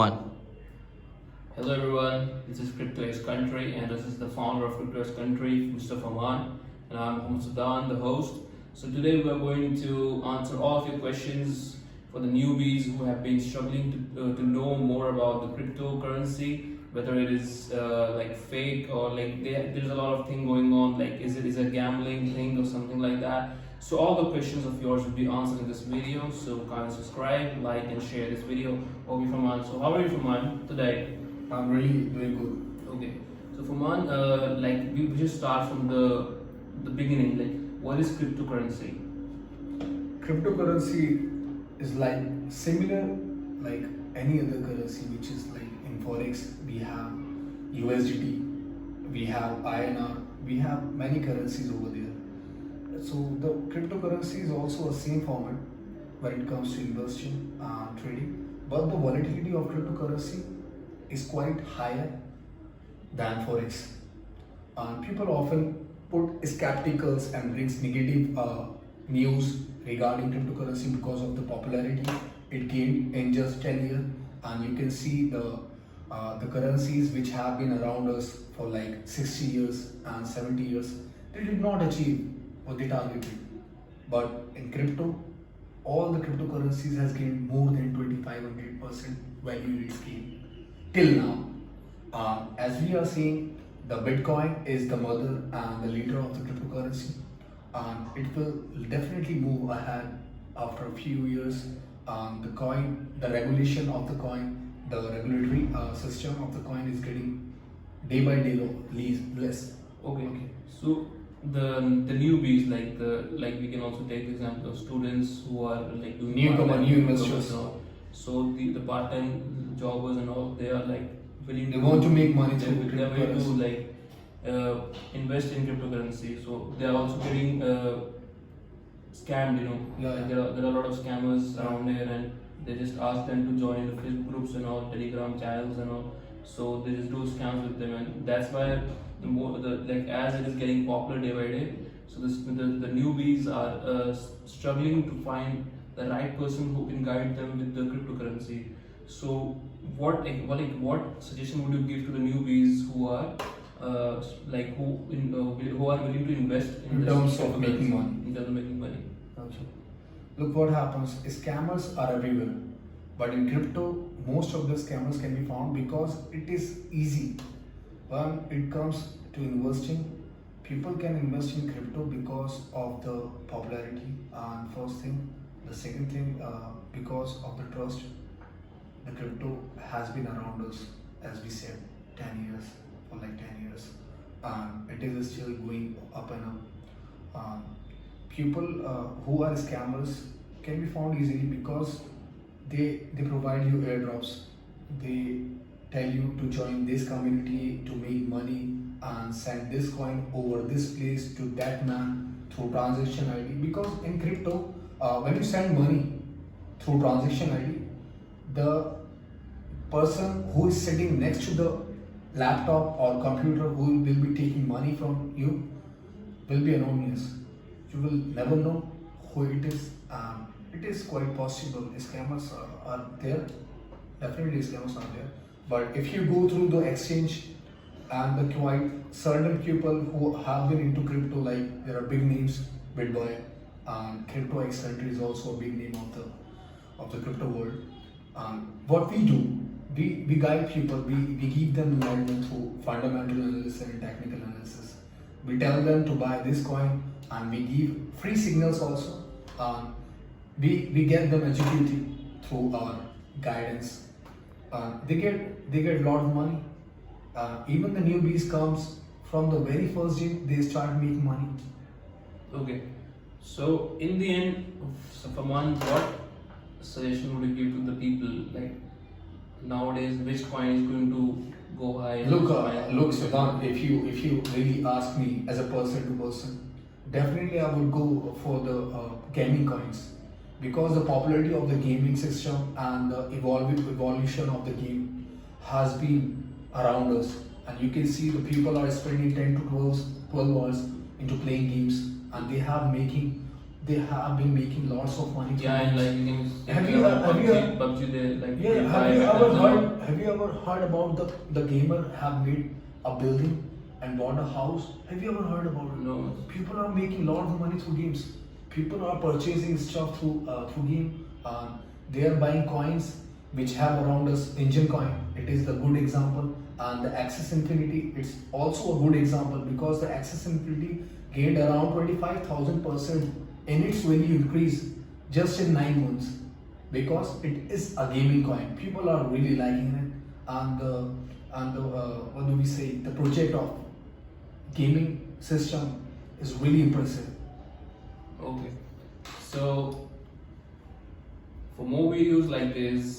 One. Hello everyone, this is CryptoX Country and this is the founder of CryptoX Country, Mr. Faman, and I'm Muhammad Sudan, the host. So today we are going to answer all of your questions for the newbies who have been struggling to know more about the cryptocurrency, whether it is like fake or like there's a lot of thing going on, like is it a gambling thing or something like that. So all the questions of yours will be answered in this video. So kindly subscribe, like, and share this video. Okay, Faman. So how are you, Faman, today? I'm really doing good. Okay. So Faman, like we just start from the beginning. Like, what is cryptocurrency? Cryptocurrency is like similar like any other currency, which is like in forex we have USDT, we have INR, we have many currencies over there. So the cryptocurrency is also a same format when it comes to investing and trading, but the volatility of cryptocurrency is quite higher than forex. People often put skepticals and brings negative news regarding cryptocurrency because of the popularity it gained in just 10 years. And you can see the currencies which have been around us for like 60 years and 70 years, they did not achieve what they targeted. But in crypto, all the cryptocurrencies has gained more than 2500% value it gained till now. As we are seeing, the Bitcoin is the mother and the leader of the cryptocurrency, and it will definitely move ahead after a few years. The coin, the regulation of the coin, the regulatory system of the coin is getting day by day less. Okay. So the newbies, like we can also take the example of students who are like doing Newcomer, part-time, new newcomers investors. and all. So the part-time jobbers and all, they are like willing They want to make money through they're willing to cryptocurrency. like invest in cryptocurrency. So they are also getting scammed. Yeah, Like yeah. there are a lot of scammers around here, and they just ask them to join the Facebook groups and all, Telegram channels and all. So they just do scams with them, and that's why like as it is getting popular day by day, so the newbies are struggling to find the right person who can guide them with the cryptocurrency. So what suggestion would you give to the newbies who are who are willing to invest In this terms of cryptocurrency, making money. in terms of making money? Also, look what happens. Scammers are everywhere, but in crypto, most of the scammers can be found because it is easy. When it comes to investing, people can invest in crypto because of the popularity. And first thing, the second thing, because of the trust. The crypto has been around us, as we said, 10 years, for like 10 years, and it is still going up and up. People who are scammers can be found easily because they provide you airdrops. They tell you to join this community to make money and send this coin over this place to that man through transaction ID. Because in crypto, when you send money through transaction ID, the person who is sitting next to the laptop or computer who will be taking money from you will be anonymous. You will never know who it is. It is quite possible scammers are there. Definitely scammers are there. But if you go through the exchange and the quite certain people who have been into crypto, like there are big names, Bitboy and CryptoX Country is also a big name of the crypto world. What we do, we guide people, we give them enlightenment through fundamental analysis and technical analysis. We tell them to buy this coin and we give free signals also. We get them educated through our guidance. They get a lot of money. Even the newbies comes from the very first day they start making money. Okay. So in the end, so for one, what suggestion would you give to the people, like nowadays, which coin is going to go high? and which coin- Look, Siddhant, if you really ask me as a person to person, definitely I would go for the gaming coins because the popularity of the gaming system and the evolution of the game has been around us, and you can see the people are spending 10 to 12 hours into playing games, and they have been making lots of money. through Yeah, and games. like you can Have like, you- PUBG, PUBG they like Yeah, they have buy you back ever the heard? number. Have you ever heard about the gamer have made a building and bought a house? Have you ever heard about it? No. People are making a lot of money through games. People are purchasing stuff through game. They are buying coins which have around us engine coin. It is the good example, and the Axis Infinity. It's also a good example because the Axis Infinity gained around 25,000% in its value increase just in 9 months because it is a gaming coin. People are really liking it, and the what do we say? The project of gaming system is really impressive. Okay. So for more videos like this,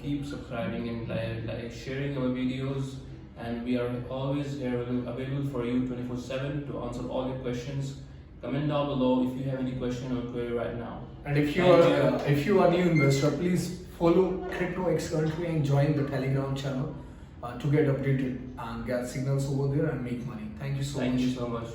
keep subscribing and like sharing our videos, and we are always here available for you 24/7 to answer all your questions. Comment down below if you have any question or query right now. And if you Thank are you. if you are new investor, please follow CryptoX Country and join the Telegram channel to get updated and get signals over there and make money. Thank you so Thank much. you so much.